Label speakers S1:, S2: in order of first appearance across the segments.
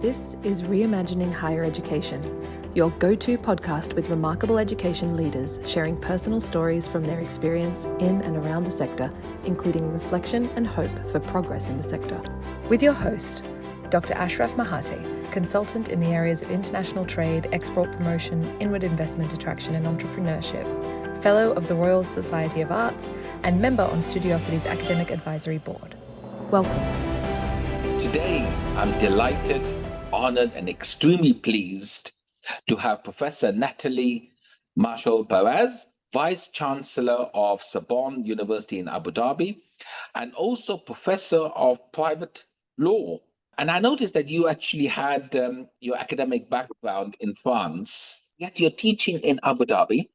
S1: This is Reimagining Higher Education, your go-to podcast with remarkable education leaders sharing personal stories from their experience in and around the sector, including reflection and hope for progress in the sector. With your host, Dr. Ashraf Mahate, consultant in the areas of international trade, export promotion, inward investment attraction and entrepreneurship, Fellow of the Royal Society of Arts, and member on Studiosity's Academic Advisory Board. Welcome.
S2: Today, I'm delighted, honored, and extremely pleased to have Professor Nathalie Martial-Braz, Vice-Chancellor of Sorbonne University in Abu Dhabi, and also Professor of Private Law. And I noticed that you actually had your academic background in France, yet you're teaching in Abu Dhabi.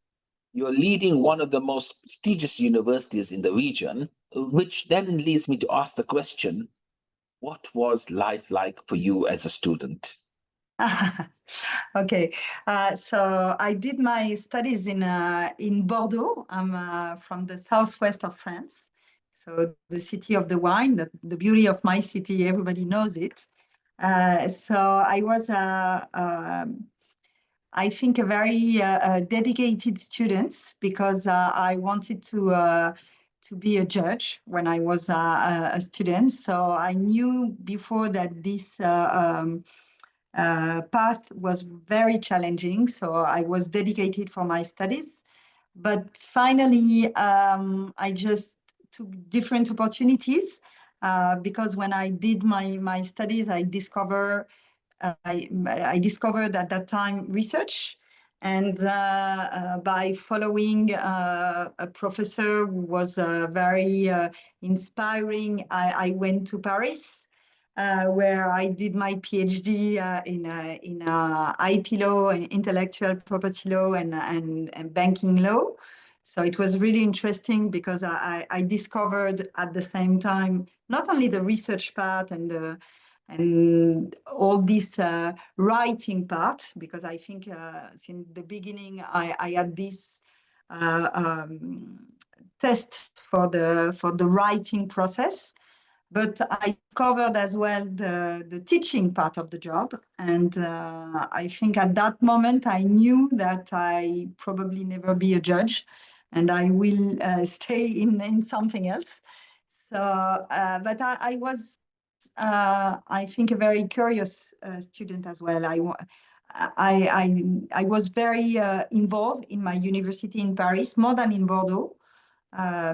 S2: You're leading one of the most prestigious universities in the region, which then leads me to ask the question, what was life like for you as a student?
S3: Okay, so I did my studies in Bordeaux. I'm from the southwest of France, so the city of the wine, the beauty of my city, everybody knows it. So I was, I think, a very dedicated student because I wanted to be a judge when I was a student. So I knew before that this path was very challenging. So I was dedicated for my studies. But finally, I just took different opportunities because when I did my studies, I discovered at that time research. And by following a professor who was very inspiring, I went to Paris, where I did my PhD in IP law, and intellectual property law, and banking law. So it was really interesting because I discovered at the same time not only the research part and all this writing part, because I think since the beginning I had this test for the writing process, but I discovered as well the teaching part of the job. And I think at that moment I knew that I probably never be a judge and I will stay in something else. So, but I was I think a very curious student as well. I was very involved in my university in Paris, more than in Bordeaux,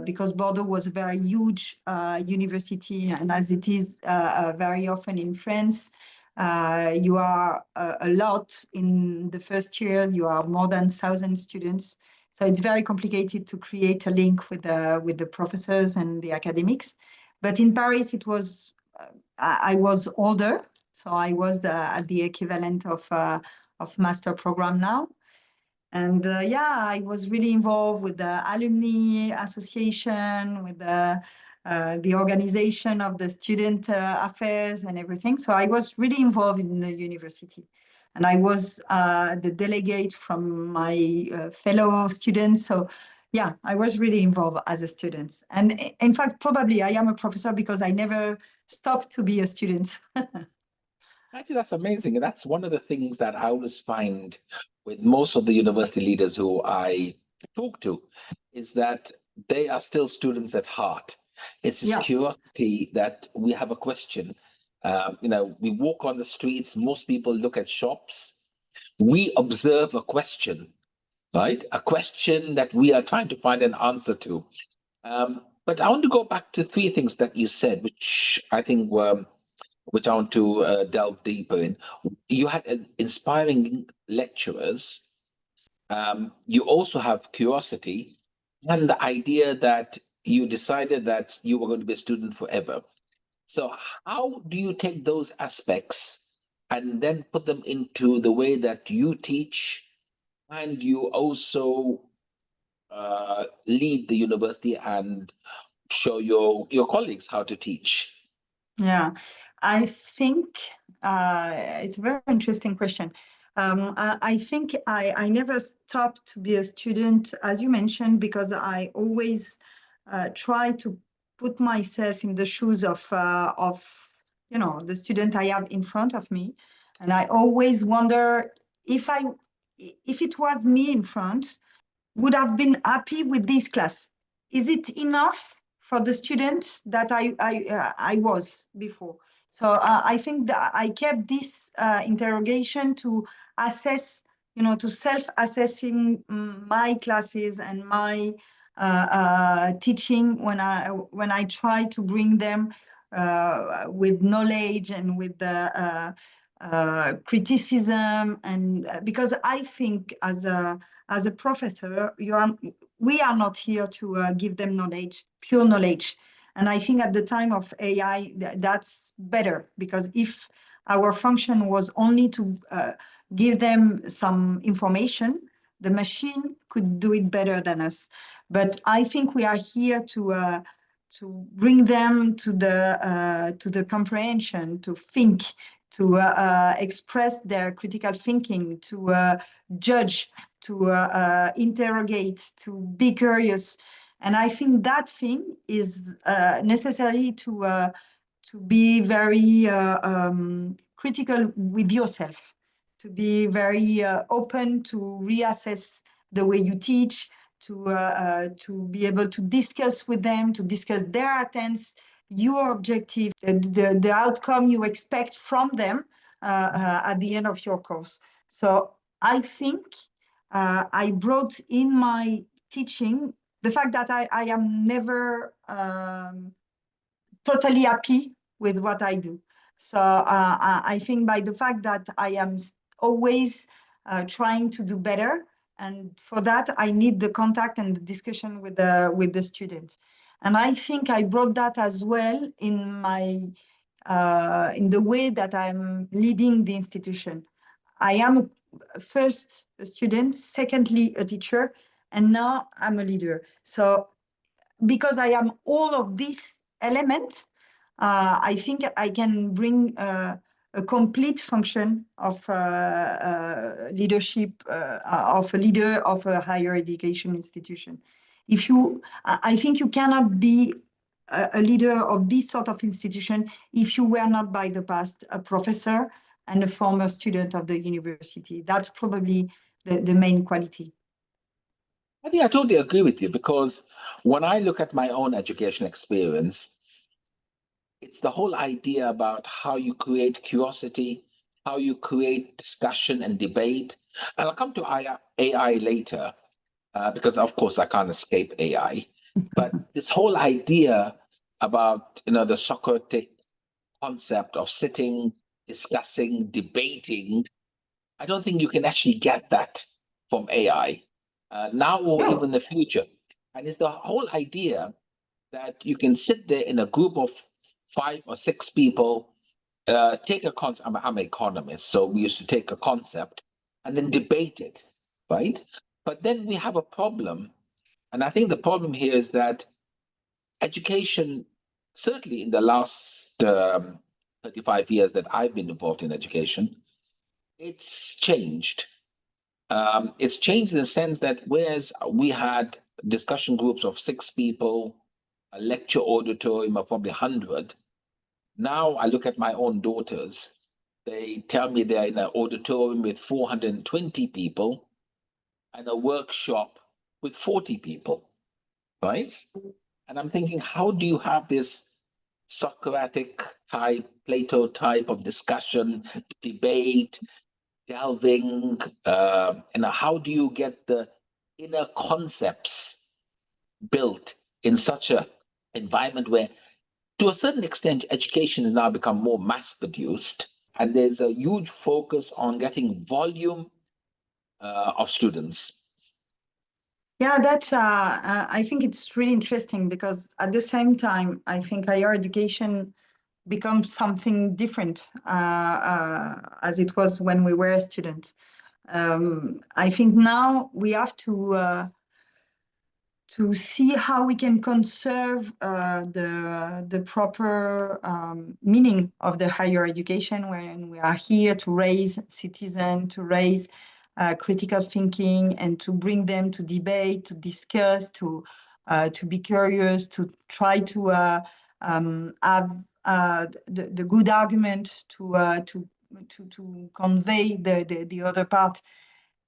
S3: because Bordeaux was a very huge university, and as it is very often in France, you are a lot in the first year. You are more than 1,000 students, so it's very complicated to create a link with the professors and the academics. But in Paris, it was I was older, so I was at the equivalent of master program now. And yeah, I was really involved with the alumni association, with the organization of the student affairs and everything. So I was really involved in the university. And I was the delegate from my fellow students. So yeah, I was really involved as a student. And in fact, probably I am a professor because I never stopped to be a student.
S2: Actually, that's amazing. And that's one of the things that I always find with most of the university leaders who I talk to, is that they are still students at heart. It's this curiosity that we have a question. We walk on the streets, most people look at shops. We observe a question, right? A question that we are trying to find an answer to. But I want to go back to three things that you said, which I think which I want to delve deeper in. You had inspiring lecturers. You also have curiosity and the idea that you decided that you were going to be a student forever. So how do you take those aspects and then put them into the way that you teach and you also lead the university and show your colleagues how to teach?
S3: Yeah, I think it's a very interesting question. I think I never stopped to be a student, as you mentioned, because I always try to put myself in the shoes of the student I have in front of me. And I always wonder if it was me in front, would have been happy with this class. Is it enough for the students that I was before? So I think that I kept this interrogation to assess, to self-assessing my classes and my teaching when I try to bring them with knowledge and with the criticism, and because I think as a professor, we are not here to give them knowledge, pure knowledge. And I think at the time of AI, that's better, because if our function was only to give them some information, the machine could do it better than us. But I think we are here to bring them to the comprehension, to think, to express their critical thinking, to judge, to interrogate, to be curious. And I think that thing is necessary to be very critical with yourself, to be very open to reassess the way you teach, to be able to discuss with them, to discuss their attempts, your objective, the outcome you expect from them at the end of your course. So I think I brought in my teaching the fact that I am never totally happy with what I do. So I think by the fact that I am always trying to do better, and for that I need the contact and the discussion with the students. And I think I brought that as well in the way that I'm leading the institution. I am first a student, secondly a teacher, and now I'm a leader. So because I am all of these elements, I think I can bring a complete function of leadership, of a leader of a higher education institution. I think you cannot be a leader of this sort of institution if you were not by the past a professor and a former student of the university. That's probably the main quality.
S2: I think I totally agree with you, because when I look at my own education experience, it's the whole idea about how you create curiosity, how you create discussion and debate. And I'll come to AI later, because of course I can't escape AI. But this whole idea about the Socratic concept of sitting, discussing, debating, I don't think you can actually get that from AI now or even in the future. And it's the whole idea that you can sit there in a group of 5 or 6 people, take a concept. I'm an economist, so we used to take a concept and then debate it, right? But then we have a problem. And I think the problem here is that education, certainly in the last 35 years that I've been involved in education, it's changed. It's changed in the sense that whereas we had discussion groups of 6 people, a lecture auditorium of probably 100, now I look at my own daughters, they tell me they're in an auditorium with 420 people and a workshop with 40 people, right? And I'm thinking, how do you have this Socratic type, Plato type of discussion, debate, delving, and how do you get the inner concepts built in such an environment where, to a certain extent, education has now become more mass-produced, and there's a huge focus on getting volume of students.
S3: Yeah, that's. I think it's really interesting, because at the same time, I think higher education becomes something different as it was when we were students. I think now we have to see how we can conserve the proper meaning of the higher education, when we are here to raise citizens, to raise critical thinking, and to bring them to debate, to discuss, to be curious, to try to have the good argument, to to convey the other part.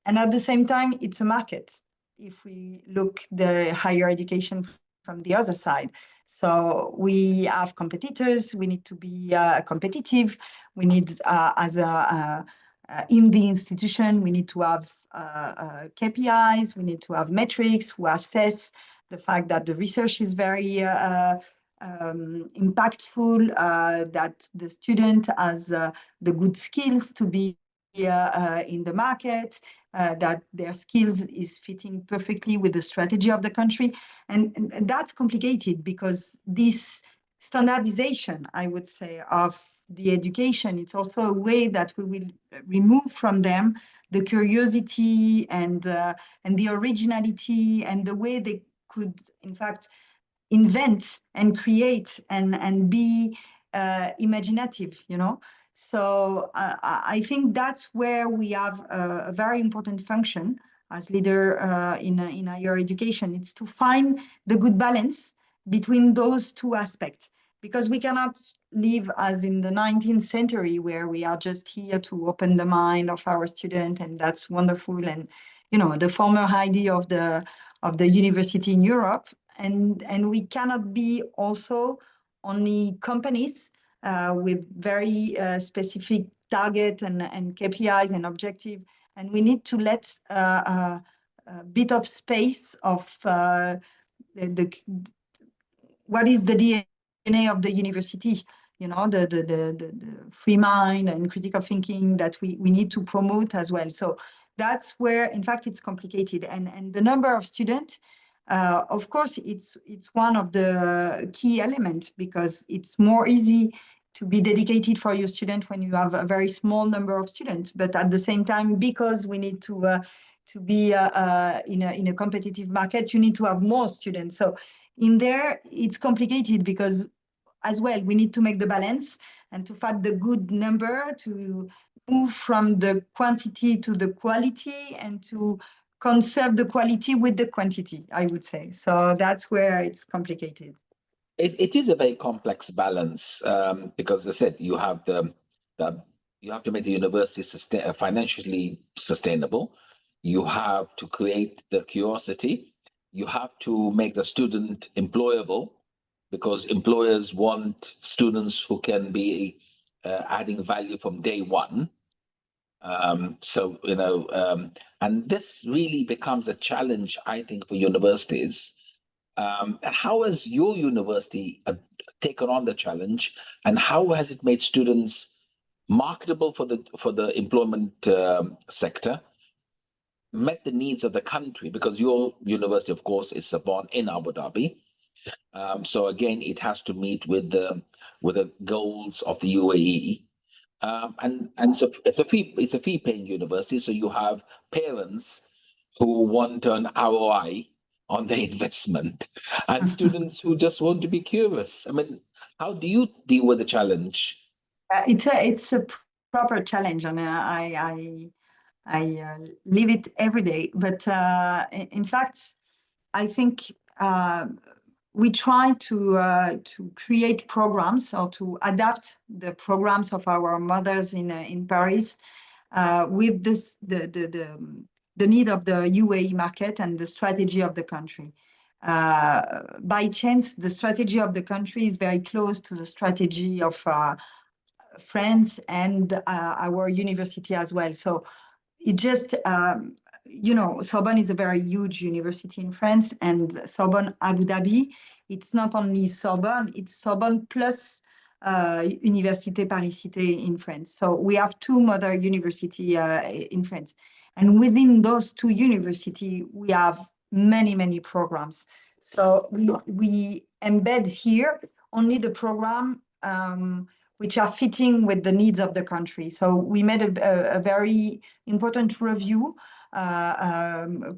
S3: And at the same time, it's a market. If we look the higher education from the other side, so we have competitors. We need to be competitive. We need, in the institution, we need to have KPIs. We need to have metrics who assess the fact that the research is very impactful, that the student has the good skills to be in the market, that their skills is fitting perfectly with the strategy of the country. And that's complicated because this standardization, I would say, of the education, it's also a way that we will remove from them the curiosity and the originality and the way they could, in fact, invent and create and be imaginative, you know. So I think that's where we have a very important function as leader in higher education. It's to find the good balance between those two aspects, because we cannot live as in the 19th century where we are just here to open the mind of our student, and that's wonderful. And you know, the former idea of the university in Europe, and we cannot be also only companies with very specific target and KPIs and objective, and we need to let a bit of space of what is the DNA of the university, you know, the free mind and critical thinking that we need to promote as well. So that's where, in fact, it's complicated. And the number of students, of course, it's one of the key elements, because it's more easy to be dedicated for your student when you have a very small number of students. But at the same time, because we need to be in a competitive market, you need to have more students. So in there, it's complicated because as well, we need to make the balance and to find the good number, to move from the quantity to the quality, and to conserve the quality with the quantity, I would say. So that's where it's complicated.
S2: It is a very complex balance because, as I said, you have you have to make the university financially sustainable. You have to create the curiosity. You have to make the student employable, because employers want students who can be adding value from day one. So, you know, and this really becomes a challenge, I think, for universities. And how has your university taken on the challenge, and how has it made students marketable for the employment sector, met the needs of the country? Because your university, of course, is Sorbonne in Abu Dhabi. So again, it has to meet with the goals of the UAE. And so it's a fee paying university. So you have parents who want an ROI on their investment, and students who just want to be curious. I mean, how do you deal with the challenge?
S3: It's a proper challenge, and I live it every day. But in fact, I think we try to create programs, or to adapt the programs of our mothers in Paris with the need of the UAE market and the strategy of the country. By chance, the strategy of the country is very close to the strategy of France and our university as well. So it just, you know, Sorbonne is a very huge university in France, and Sorbonne Abu Dhabi, it's not only Sorbonne, it's Sorbonne plus Université Paris-Cité in France. So we have two mother university in France. And within those two universities, we have many programs. So we embed here only the program which are fitting with the needs of the country. So we made a very important review,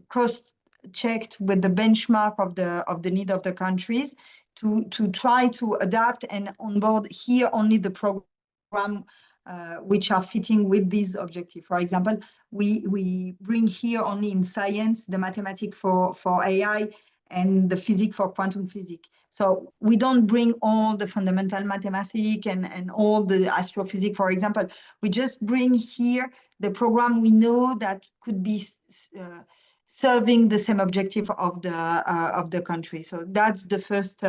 S3: cross-checked with the benchmark of the need of the countries, to try to adapt and onboard here only the program which are fitting with these objectives. For example, we bring here only in science the mathematics for AI and the physics for quantum physics. So we don't bring all the fundamental mathematics and all the astrophysics, for example. We just bring here the program we know that could be serving the same objective of the country. So that's the first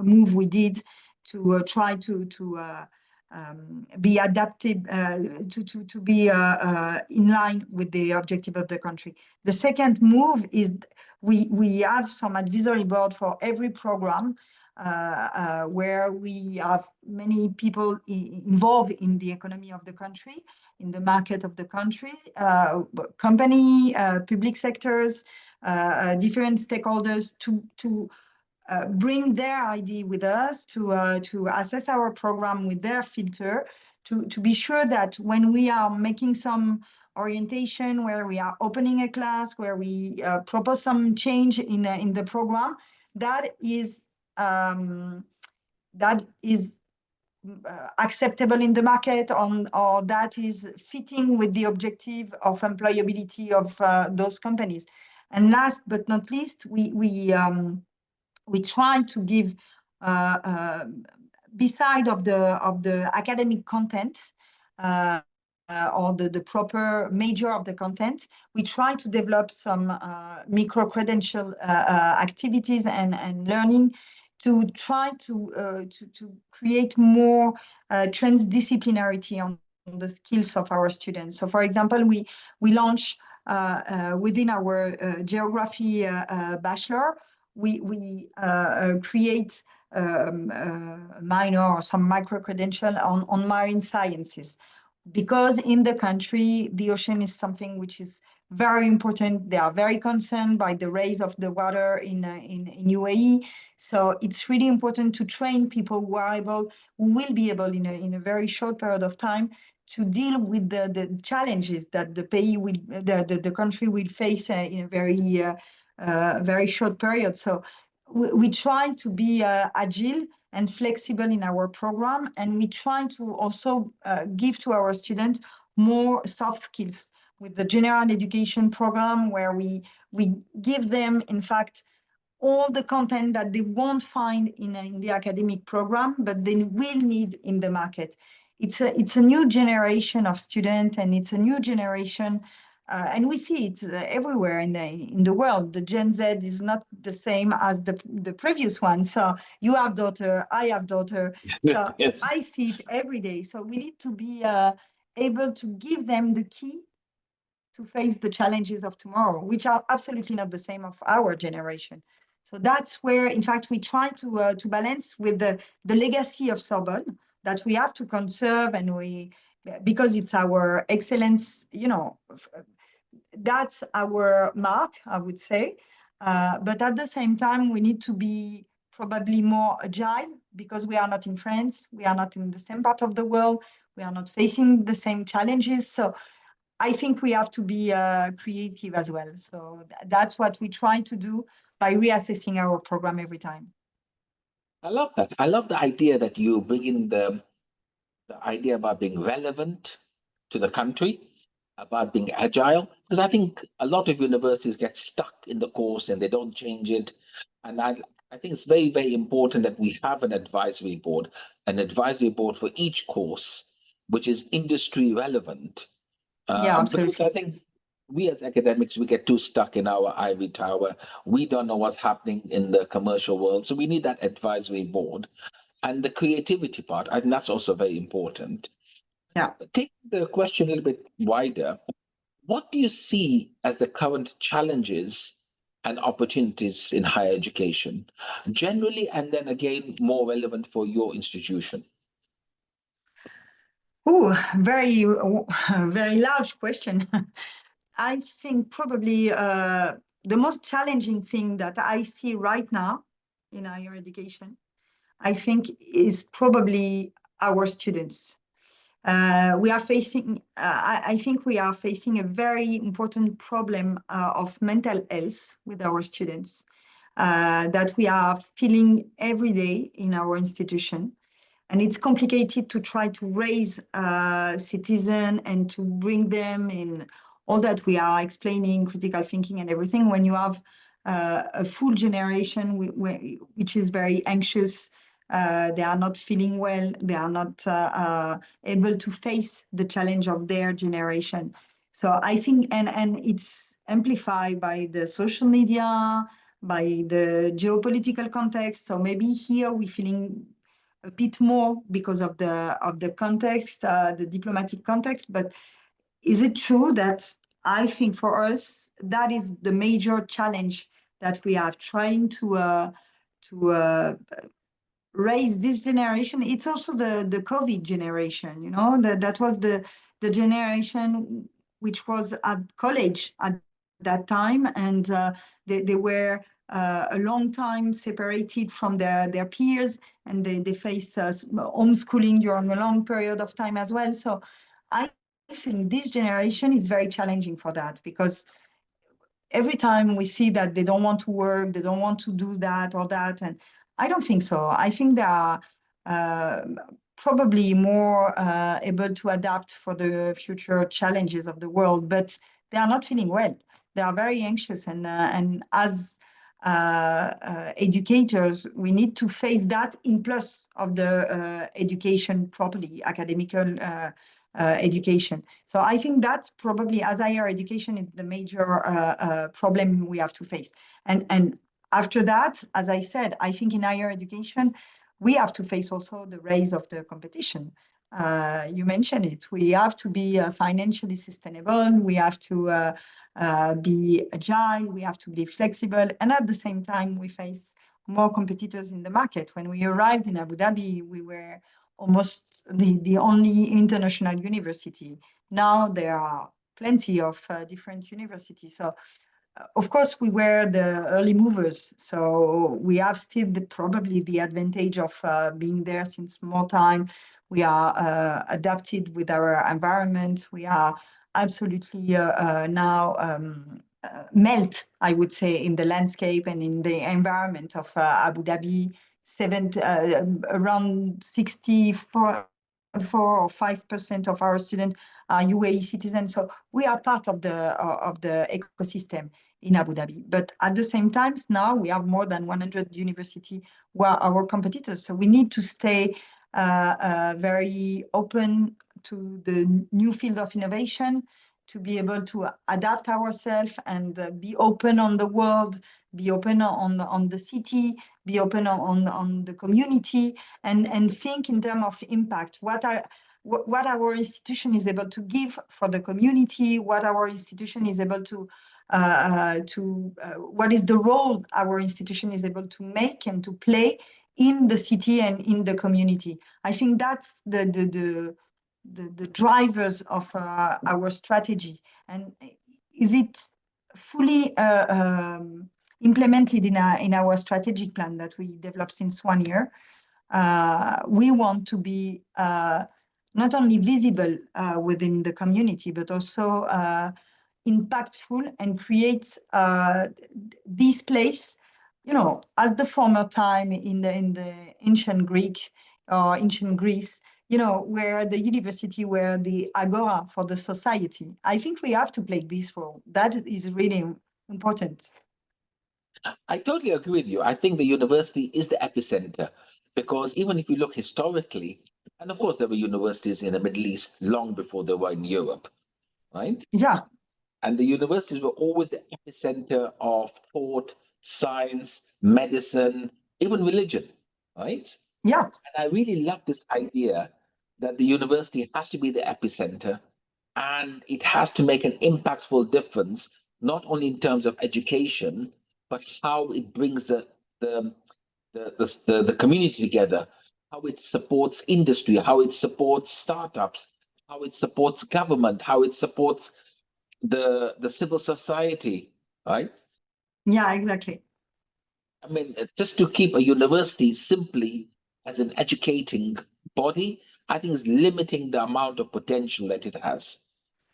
S3: move we did to try to be adaptive, to be in line with the objective of the country. The second move is we have some advisory board for every program where we have many people involved in the economy of the country, in the market of the country, company, public sectors, different stakeholders to bring their idea with us, to assess our program with their filter, to be sure that when we are making some orientation, where we are opening a class, where we propose some change in the program, that is acceptable in the market, or that is fitting with the objective of employability of those companies. And last but not least, we try to give, beside of the academic content or the proper major of the content, we try to develop some micro-credential activities and learning to try to create more transdisciplinarity on the skills of our students. So, for example, we launch within our geography bachelor, we create a minor or some micro-credential on marine sciences, because in the country, the ocean is something which is very important. They are very concerned by the rise of the water in UAE. So it's really important to train people who will be able in a very short period of time to deal with the challenges that the country will face in a very short period. So we try to be agile and flexible in our program, and we try to also give to our students more soft skills with the general education program, where we give them, in fact, all the content that they won't find in the academic program, but they will need in the market. It's a new generation of students, and it's a new generation, and we see it everywhere in the world. The Gen Z is not the same as the previous one. So you have daughter, I have daughter. So
S2: Yes.
S3: I see it every day. So we need to be able to give them the key to face the challenges of tomorrow, which are absolutely not the same of our generation. So that's where, in fact, we try to balance with the legacy of Sorbonne that we have to conserve, and because it's our excellence, that's our mark, I would say. But at the same time, we need to be probably more agile, because we are not in France, we are not in the same part of the world, we are not facing the same challenges. So I think we have to be creative as well. So that's what we try to do by reassessing our program every time.
S2: I love that. I love the idea that you bring in the idea about being relevant to the country, about being agile, because I think a lot of universities get stuck in the course and they don't change it. And I think it's very, very important that we have an advisory board for each course, which is industry relevant.
S3: Yeah, absolutely.
S2: Because I think we as academics, we get too stuck in our ivory tower. We don't know what's happening in the commercial world. So we need that advisory board. And the creativity part, I think that's also very important.
S3: Yeah.
S2: Take the question a little bit wider. What do you see as the current challenges and opportunities in higher education, generally, and then again, more relevant for your institution?
S3: Oh, very large question. I think probably the most challenging thing that I see right now in higher education, I think, is probably our students. We are facing, I think we are facing a very important problem of mental health with our students that we are feeling every day in our institution. And it's complicated to try to raise citizens and to bring them in all that we are explaining, critical thinking and everything, when you have a full generation which is very anxious. They are not feeling well. They are not able to face the challenge of their generation. So I think, and it's amplified by the social media, by the geopolitical context. So maybe here we're feeling a bit more because of the context, the diplomatic context. But is it true that I think for us that is the major challenge that we are trying to raise this generation? It's also the COVID generation, you know, that was the generation which was at college at that time, and they were a long time separated from their peers, and they face homeschooling during a long period of time as well. So I think this generation is very challenging for that, because every time we see that they don't want to work, they don't want to do that or that. And I don't think so. I think they are probably more able to adapt for the future challenges of the world, but they are not feeling well. They are very anxious. And as educators, we need to face that in plus of the education properly, academical education. So I think that's probably, as higher education, is the major problem we have to face. And after that, as I said, I think in higher education, we have to face also the rise of the competition. You mentioned it. We have to be financially sustainable. We have to be agile. We have to be flexible. And at the same time, we face more competitors in the market. When we arrived in Abu Dhabi, we were almost the only international university. Now there are plenty of different universities. So of course, we were the early movers, so we have still probably the advantage of being there since more time. We are adapted with our environment. We are absolutely now melt, I would say, in the landscape and in the environment of Abu Dhabi. Around 64 or 5% of our students are UAE citizens, so we are part of the ecosystem in Abu Dhabi. But at the same time, now we have more than 100 universities who are our competitors. So we need to stay very open to the new field of innovation, to be able to adapt ourselves and be open on the world, be open on the city, be open on the community, and think in terms of impact. What our institution is able to give for the community, what our institution is able to what is the role our institution is able to make and to play in the city and in the community. I think that's the drivers of our strategy. And is it fully implemented in our strategic plan that we developed since 1 year? We want to be not only visible within the community, but also impactful, and create this place, you know, as the former time in the ancient Greek or ancient Greece, you know, where the university were the agora for the society. I think we have to play this role. That is really important.
S2: I totally agree with you. I think the university is the epicenter, because even if you look historically, and of course there were universities in the Middle East long before they were in Europe, right?
S3: Yeah.
S2: And the universities were always the epicenter of thought, science, medicine, even religion, right?
S3: Yeah.
S2: And I really love this idea that the university has to be the epicenter, and it has to make an impactful difference, not only in terms of education, but how it brings the community together, how it supports industry, how it supports startups, how it supports government, how it supports the civil society, right?
S3: Yeah, exactly.
S2: I mean, just to keep a university simply as an educating body, I think is limiting the amount of potential that it has.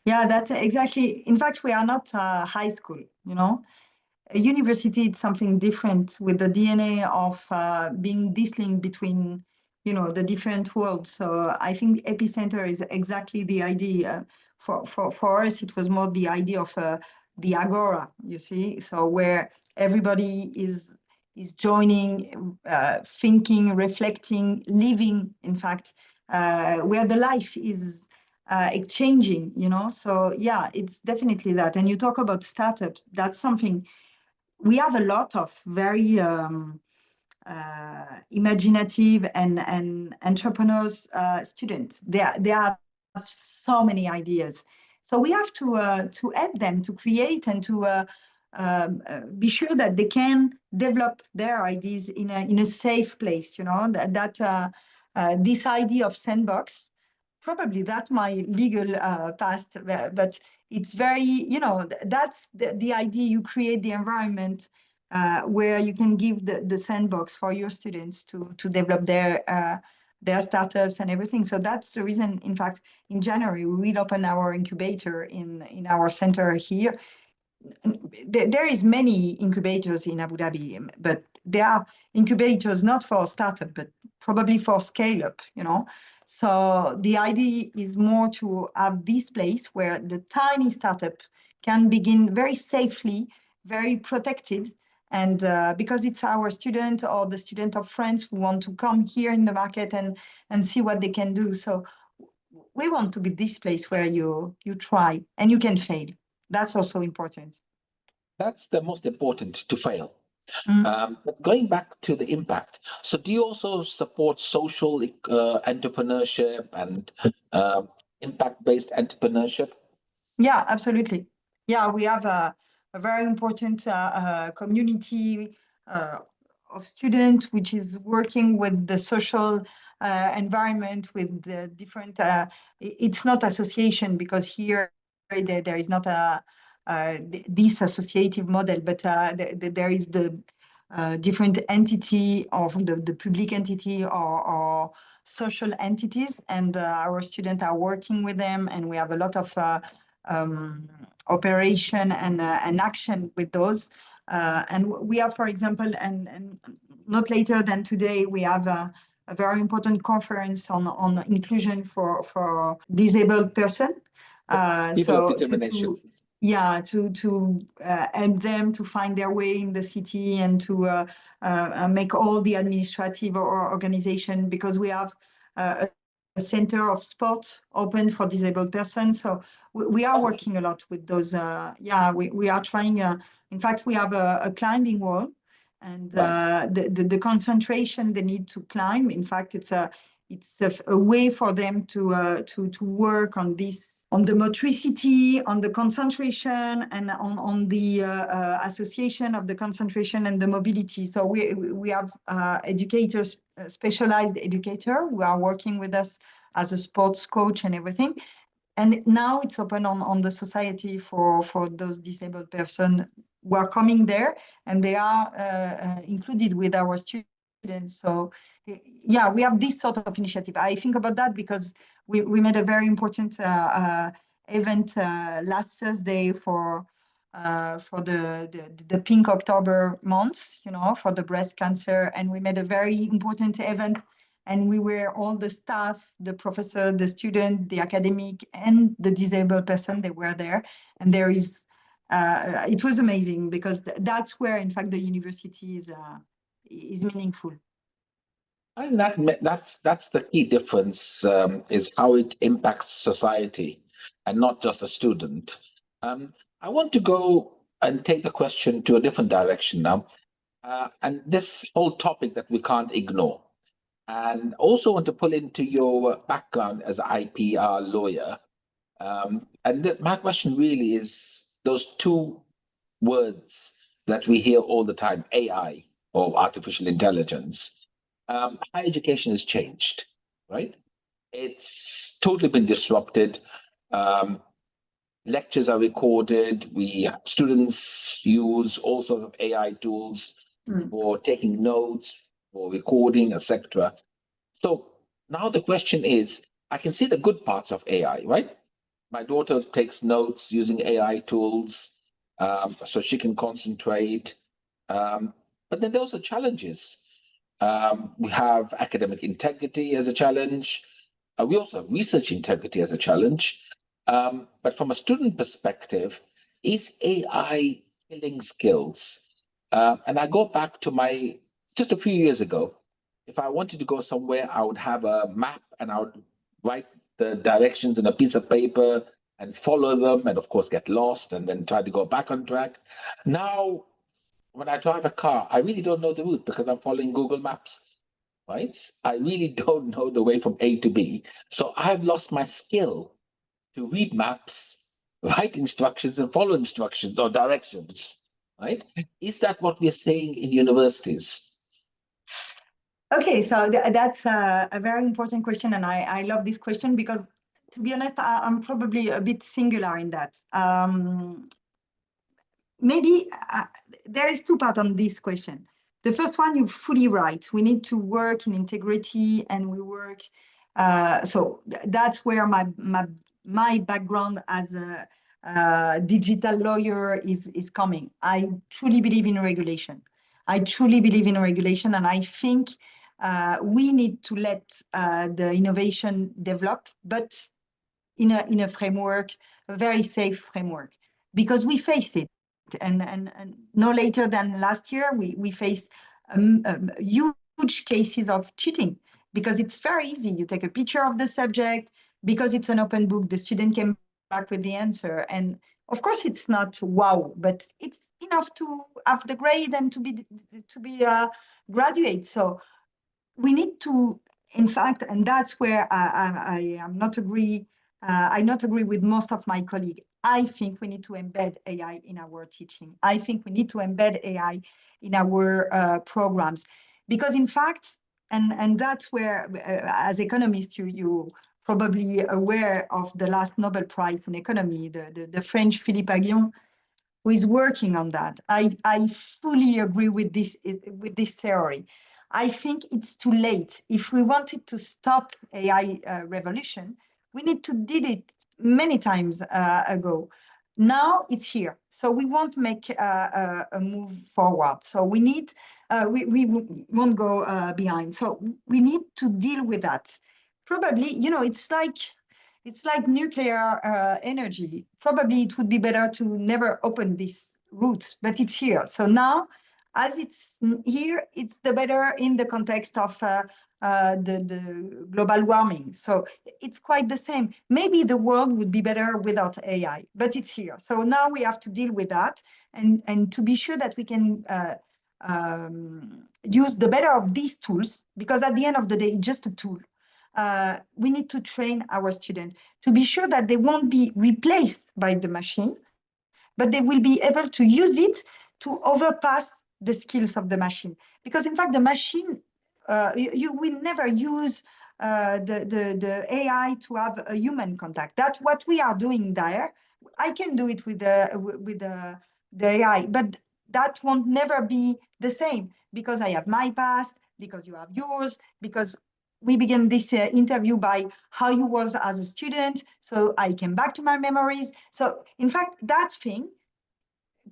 S3: Yeah, that's exactly. In fact, we are not high school, you know. A university is something different, with the DNA of being this link between, you know, the different worlds. So I think epicenter is exactly the idea. For us, it was more the idea of the agora, you see, so where everybody is joining, thinking, reflecting, living, in fact, where the life is exchanging, you know. So yeah, it's definitely that. And you talk about startups, that's something we have a lot of very imaginative and entrepreneurs students. They have so many ideas. So we have to help them to create and to be sure that they can develop their ideas in a safe place. You know this idea of sandbox. Probably that's my legal past, but it's very, you know, that's the idea. You create the environment where you can give the sandbox for your students to develop their startups and everything. So that's the reason, in fact, in January, we will open our incubator in our center here. There is many incubators in Abu Dhabi, but there are incubators not for startup, but probably for scale up, you know. So the idea is more to have this place where the tiny startup can begin very safely, very protected. And because it's our student or the student of friends who want to come here in the market and see what they can do. So we want to be this place where you try and you can fail. That's also important.
S2: That's the most important, to fail.
S3: Mm.
S2: But going back to the impact, so do you also support social entrepreneurship and impact-based entrepreneurship?
S3: Yeah, absolutely. Yeah, we have a very important community uh, of students, which is working with the social environment, with the different, it's not association, because here there is not this associative model, but there is the different entity of the public entity or social entities, and our students are working with them, and we have a lot of operation and action with those. And we have, for example, and not later than today, we have a very important conference on inclusion for disabled person.
S2: People of
S3: So
S2: determination.
S3: yeah, to help them to find their way in the city and to make all the administrative or organization, because we have a center of sports open for disabled persons. So we are working a lot with those. Yeah, we are trying. In fact, we have a climbing wall, and
S2: Right.
S3: the concentration they need to climb. In fact, it's a way for them to work on this, on the motricity, on the concentration, and on the association of the concentration and the mobility. So we have educators, specialized educator, who are working with us as a sports coach and everything. And now it's open on the society for those disabled persons who are coming there, and they are included with our students. So yeah, we have this sort of initiative. I think about that because we made a very important event last Thursday for the Pink October months, you know, for the breast cancer. And we made a very important event, and we were all the staff, the professor, the student, the academic, and the disabled person, they were there. And there is, it was amazing because that's where, in fact, the university is meaningful.
S2: And that's the key difference, is how it impacts society and not just a student. I want to go and take the question to a different direction now. And this whole topic that we can't ignore. And also want to pull into your background as an IPR lawyer. My question really is those two words that we hear all the time, AI or artificial intelligence. Higher education has changed, right? It's totally been disrupted. Um, Lectures are recorded. Students use all sorts of AI tools for taking notes, for recording, etc. So now the question is, I can see the good parts of AI, right? My daughter takes notes using AI tools, so she can concentrate. But then there are also challenges. We have academic integrity as a challenge. We also have research integrity as a challenge. But from a student perspective, is AI killing skills? And I go back to just a few years ago. If I wanted to go somewhere, I would have a map and I would write the directions in a piece of paper and follow them, and of course get lost and then try to go back on track. Now, when I drive a car, I really don't know the route because I'm following Google Maps, right? I really don't know the way from A to B. So I've lost my skill to read maps, write instructions, and follow instructions or directions, right? Is that what we're saying in universities?
S3: Okay, so that's a very important question, and I love this question because, to be honest, I'm probably a bit singular in that. Maybe there is two parts on this question. The first one, you're fully right. We need to work in integrity, and we work. So that's where my background as a digital lawyer is coming. I truly believe in regulation. I truly believe in regulation, and I think we need to let the innovation develop, but in a framework, a very safe framework, because we face it. And no later than last year, we face huge cases of cheating, because it's very easy. You take a picture of the subject, because it's an open book, the student came back with the answer. And of course, it's not wow, but it's enough to have the grade and to be a graduate. So we need to, in fact, and that's where I am not agree. I not agree with most of my colleagues. I think we need to embed AI in our teaching. I think we need to embed AI in our programs, because in fact, and that's where, as economists, you probably aware of the last Nobel Prize in economy, the French Philippe Aghion, who is working on that. I fully agree with this theory. I think it's too late. If we wanted to stop AI revolution, we need to did it many times ago. Now it's here, so we won't make a move forward. So we need, we won't go behind. So we need to deal with that. Probably, it's like nuclear energy. Probably it would be better to never open this route, but it's here. So now, as it's here, it's the better in the context of the global warming. So it's quite the same. Maybe the world would be better without AI, but it's here. So now we have to deal with that, and to be sure that we can use the better of these tools, because at the end of the day, it's just a tool. We need to train our students to be sure that they won't be replaced by the machine, but they will be able to use it to overpass the skills of the machine. Because in fact, the machine, you will never use the AI to have a human contact. That's what we are doing there. I can do it with the AI, but that won't never be the same, because I have my past, because you have yours, because we began this interview by how you was as a student. So I came back to my memories. So in fact, that thing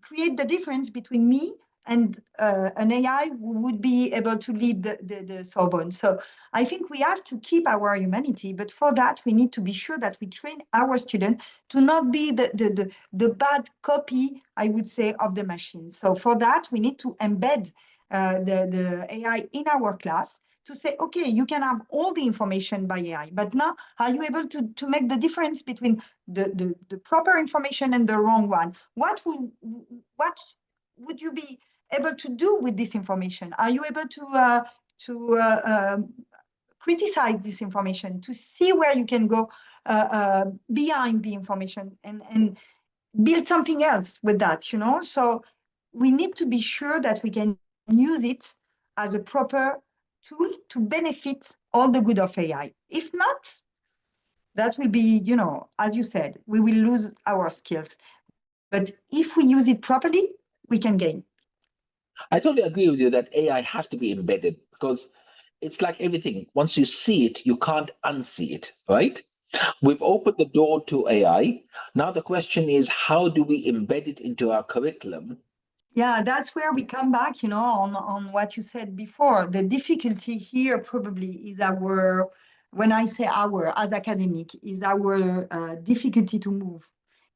S3: create the difference between me and an AI who would be able to lead the Sorbonne. So I think we have to keep our humanity, but for that, we need to be sure that we train our students to not be the bad copy, I would say, of the machine. So for that, we need to embed the AI in our class, to say, okay, you can have all the information by AI, but now are you able to make the difference between the proper information and the wrong one? What would you be able to do with this information? Are you able to criticize this information, to see where you can go behind the information and build something else with that, So we need to be sure that we can use it as a proper tool to benefit all the good of AI. If not, that will be, as you said, we will lose our skills. But if we use it properly, we can gain.
S2: I totally agree with you that AI has to be embedded, because it's like everything. Once you see it, you can't unsee it, right? We've opened the door to AI. Now the question is, how do we embed it into our curriculum?
S3: Yeah, that's where we come back, on what you said before. The difficulty here probably is when I say as academic, is our difficulty to move,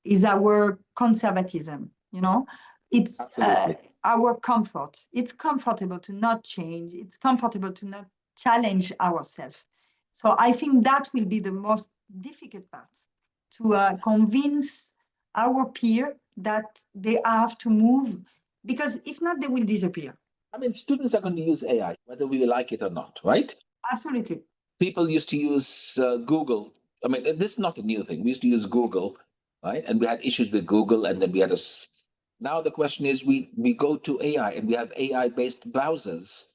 S3: is our conservatism, It's our comfort. It's comfortable to not change. It's comfortable to not challenge ourselves. So I think that will be the most difficult part, to convince our peer that they have to move, because if not, they will disappear.
S2: I mean, students are going to use AI, whether we like it or not, right?
S3: Absolutely.
S2: People used to use Google. I mean, this is not a new thing. We used to use Google, right? And we had issues with Google, and then we had now the question is, we go to AI, and we have AI-based browsers.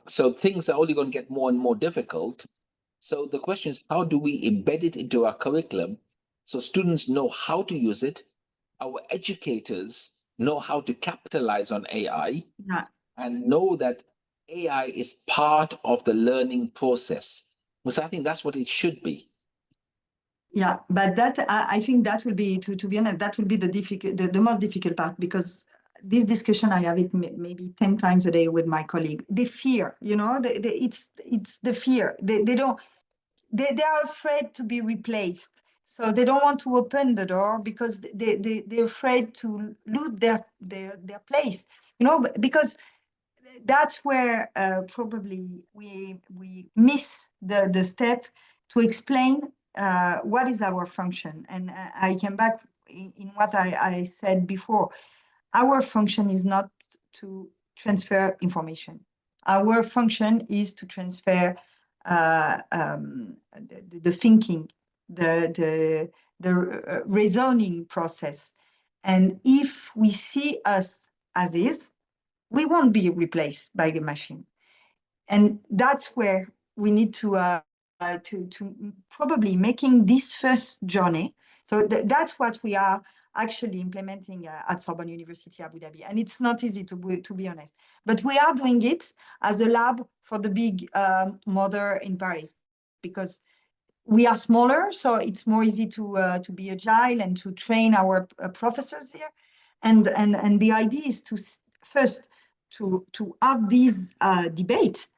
S2: So things are only going to get more and more difficult. So the question is, how do we embed it into our curriculum so students know how to use it? Our educators know how to capitalize on AI,
S3: Yeah.
S2: and know that AI is part of the learning process. Because I think that's what it should be.
S3: Yeah, but that I think that will be, to be honest, that will be the most difficult part, because this discussion, I have it maybe 10 times a day with my colleague. The fear, it's the fear. They are afraid to be replaced. So they don't want to open the door because they're afraid to lose their place, because that's where probably we miss the step to explain what is our function. And I came back in what I said before. Our function is not to transfer information. Our function is to transfer the thinking, the reasoning process. And if we see us as is, we won't be replaced by the machine. And that's where we need to probably making this first journey. So that's what we are actually implementing at Sorbonne University Abu Dhabi. And it's not easy, to be honest. But we are doing it as a lab for the big model in Paris, because we are smaller, so it's more easy to be agile and to train our professors here. And the idea is to first to have this debate,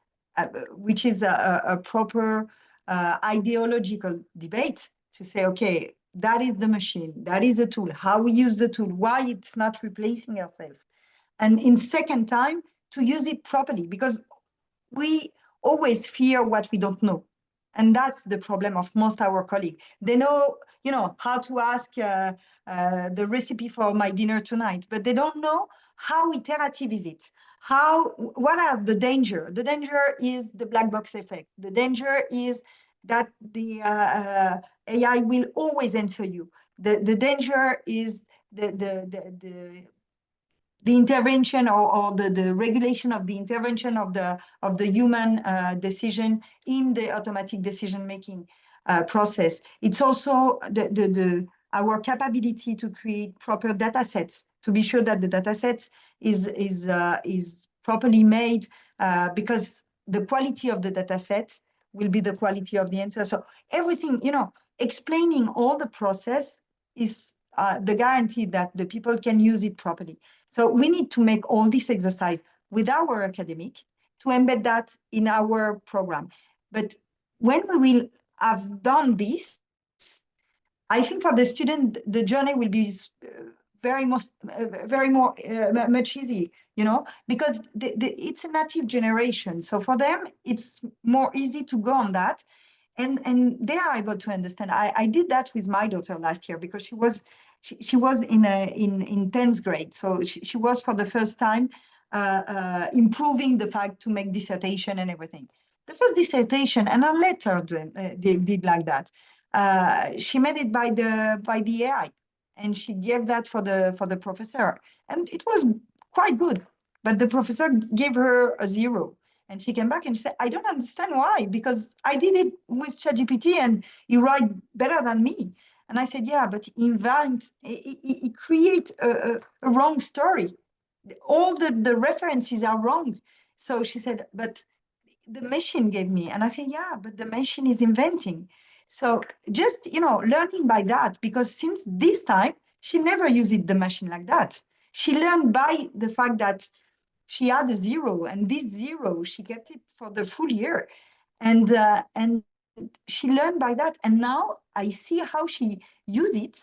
S3: which is a proper ideological debate, to say, okay, that is the machine, that is a tool, how we use the tool, why it's not replacing ourselves. And in second time, to use it properly, because we always fear what we don't know. And that's the problem of most our colleagues. They know, how to ask the recipe for my dinner tonight, but they don't know how iterative is it. What are the danger? The danger is the black box effect. The danger is that the AI will always answer you. The danger is the intervention or the regulation of the intervention of the human decision in the automatic decision making process. It's also our capability to create proper data sets, to be sure that the data sets is properly made, because the quality of the data set will be the quality of the answer. So everything, explaining all the process is the guarantee that the people can use it properly. So we need to make all this exercise with our academic to embed that in our program. But when we will have done this, I think for the student, the journey will be much easy, because it's a native generation. So for them, it's more easy to go on that. And they are able to understand. I did that with my daughter last year, because she was in 10th grade. So she was for the first time improving the fact to make dissertation and everything. The first dissertation, and her letter did like that. She made it by the AI, and she gave that for the professor, and it was quite good. But the professor gave her a 0. And she came back and she said, I don't understand why, because I did it with ChatGPT and he write better than me. And I said, yeah, but he creates a wrong story. All the references are wrong. So she said, but the machine gave me. And I said, yeah, but the machine is inventing. So just, learning by that, because since this time, she never used the machine like that. She learned by the fact that she had a 0, and this 0, she kept it for the full year. And she learned by that. And now I see how she used it.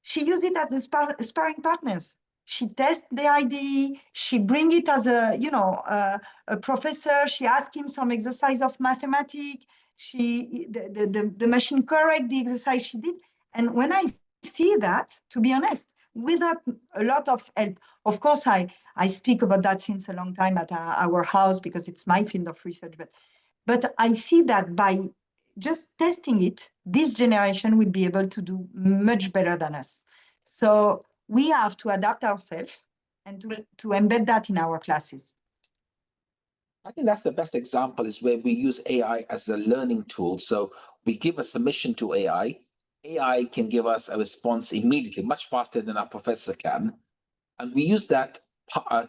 S3: She used it as a sparring partners. she tests the idea, she bring it as a, a professor, she asks him some exercise of mathematics, the machine correct the exercise she did. And when I see that, to be honest, without a lot of help, of course, I speak about that since a long time at our house because it's my field of research, but I see that by just testing it, this generation will be able to do much better than us. So we have to adapt ourselves and to embed that in our classes.
S2: I think that's the best example is where we use AI as a learning tool. So we give a submission to AI. AI can give us a response immediately, much faster than our professor can. And we use that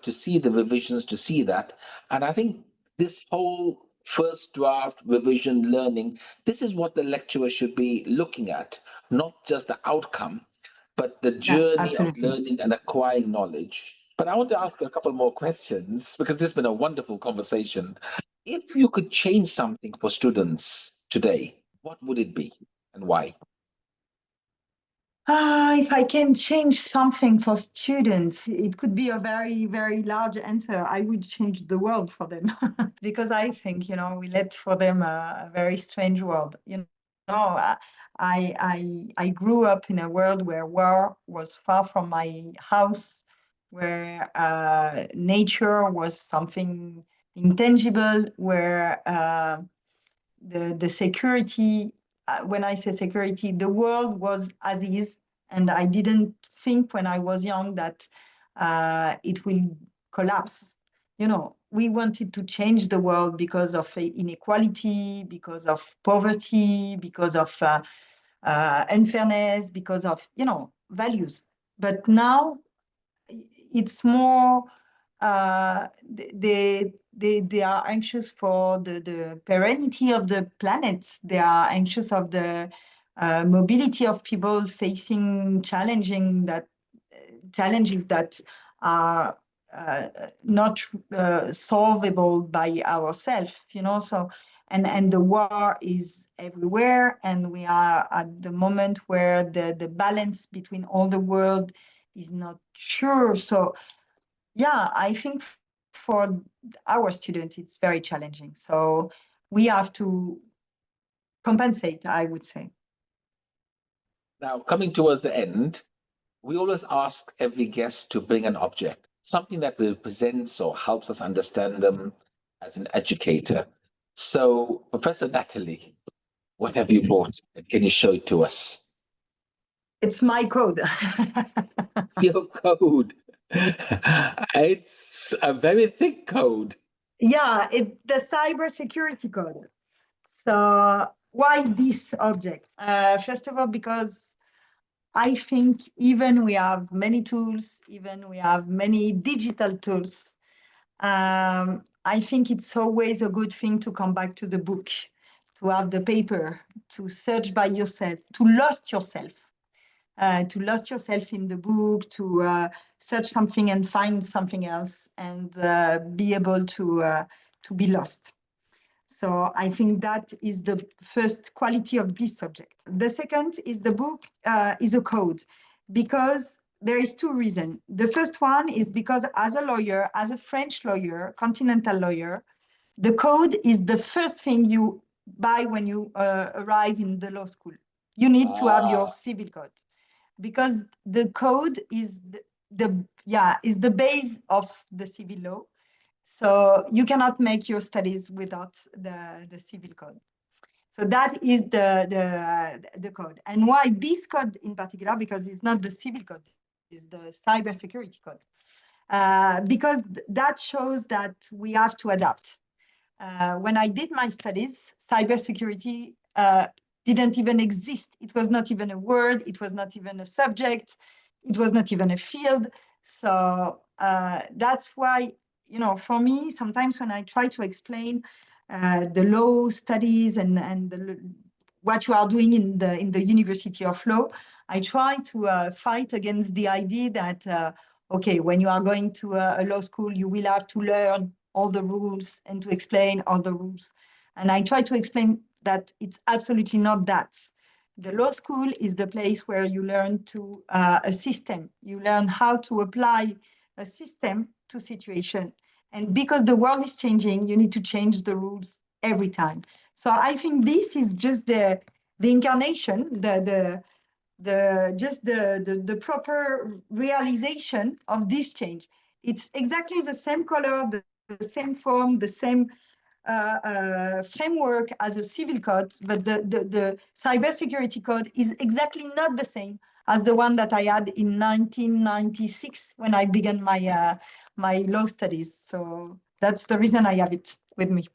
S2: to see the revisions, to see that. And I think this whole first draft revision learning, this is what the lecturer should be looking at, not just the outcome, but the journey of learning and acquiring knowledge. But I want to ask a couple more questions because this has been a wonderful conversation. If you could change something for students today, what would it be and why?
S3: If I can change something for students, it could be a very, very large answer. I would change the world for them because I think, we left for them a very strange world. I grew up in a world where war was far from my house, where nature was something intangible, where the security, when I say security, the world was as is, and I didn't think when I was young that it will collapse. We wanted to change the world because of inequality, because of poverty, because of unfairness, because of, values. But now it's more, they are anxious for the perennity of the planet. They are anxious of the mobility of people facing challenges that are not solvable by ourselves, so and the war is everywhere, and we are at the moment where the balance between all the world is not sure. So yeah, I think for our students, it's very challenging. So we have to compensate, I would say.
S2: Now, coming towards the end, we always ask every guest to bring an object, something that represents or helps us understand them as an educator. So, Professor Nathalie, what have you brought? And can you show it to us?
S3: It's my code.
S2: Your code. It's a very thick code.
S3: Yeah, it's the cybersecurity code. So why this object? First of all, because I think even we have many tools, even we have many digital tools, I think it's always a good thing to come back to the book, to have the paper, to search by yourself, to lost yourself in the book, to search something and find something else, and be able to be lost. So I think that is the first quality of this subject. The second is the book is a code, because there is two reasons. The first one is because as a lawyer, as a French lawyer, continental lawyer, the code is the first thing you buy when you arrive in the law school. You need to have your civil code, because the code is the base of the civil law. So you cannot make your studies without the civil code. So that is the code. And why this code in particular? Because it's not the civil code, it's the cybersecurity code. Because that shows that we have to adapt. When I did my studies, cybersecurity didn't even exist. It was not even a word. It was not even a subject. It was not even a field. So that's why, for me, sometimes when I try to explain the law studies and what you are doing in the University of Law, I try to fight against the idea that, okay, when you are going to a law school, you will have to learn all the rules and to explain all the rules. And I try to explain that it's absolutely not that. The law school is the place where you learn to a system. You learn how to apply a system to situation. And because the world is changing, you need to change the rules every time. So I think this is just the incarnation, the proper realization of this change. It's exactly the same color, the same form, the same framework as a civil code, but the cybersecurity code is exactly not the same as the one that I had in 1996 when I began my law studies. So that's the reason I have it with me.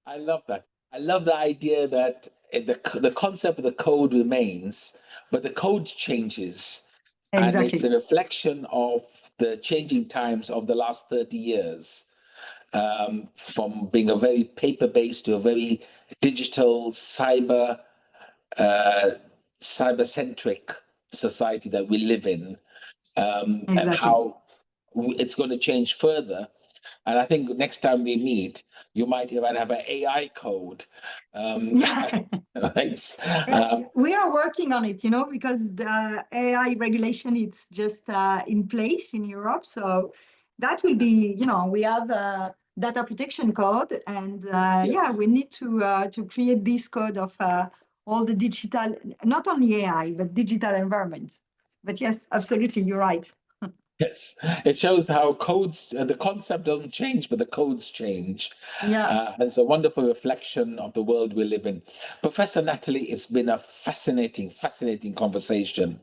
S2: I love that. I love the idea that the concept of the code remains, but the code changes. And it's
S3: Exactly.
S2: a reflection of the changing times of the last 30 years, from being a very paper-based to a very digital, cyber-centric society that we live in, and
S3: Exactly.
S2: how it's going to change further. And I think next time we meet, you might even have an AI code.
S3: Yeah.
S2: Right?
S3: We are working on it, because the AI regulation is just in place in Europe. So that will be, we have a data protection code, and
S2: Yes.
S3: we need to create this code of all the digital, not only AI, but digital environment. But yes, absolutely, you're right.
S2: Yes, it shows how codes, the concept doesn't change, but the codes change.
S3: Yeah.
S2: It's a wonderful reflection of the world we live in. Professor Nathalie, it's been a fascinating conversation.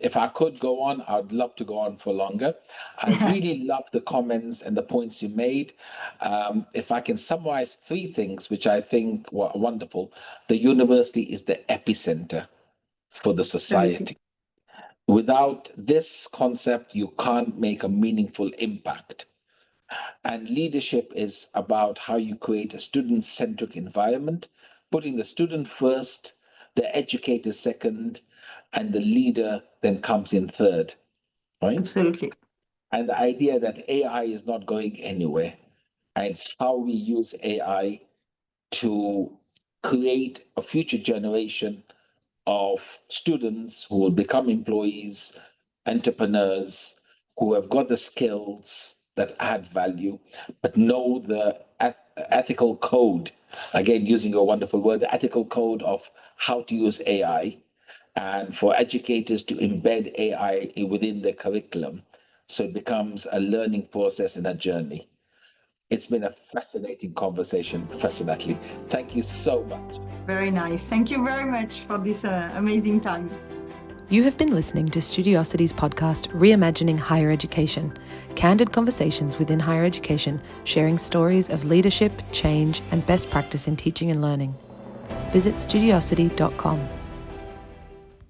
S2: If I could go on, I'd love to go on for longer. I really love the comments and the points you made. If I can summarize three things, which I think were wonderful, the university is the epicenter for the society. Without this concept, you can't make a meaningful impact. And leadership is about how you create a student-centric environment, putting the student first, the educator second, and the leader then comes in third, right?
S3: Absolutely.
S2: And the idea that AI is not going anywhere, and it's how we use AI to create a future generation of students who will become employees, entrepreneurs, who have got the skills that add value, but know the ethical code. Again, using a wonderful word, the ethical code of how to use AI, and for educators to embed AI within their curriculum so it becomes a learning process and a journey. It's been a fascinating conversation, Professor Nathalie. Thank you so much.
S3: Very nice. Thank you very much for this amazing time.
S1: You have been listening to Studiosity's podcast, Reimagining Higher Education, candid conversations within higher education, sharing stories of leadership, change, and best practice in teaching and learning. Visit studiosity.com.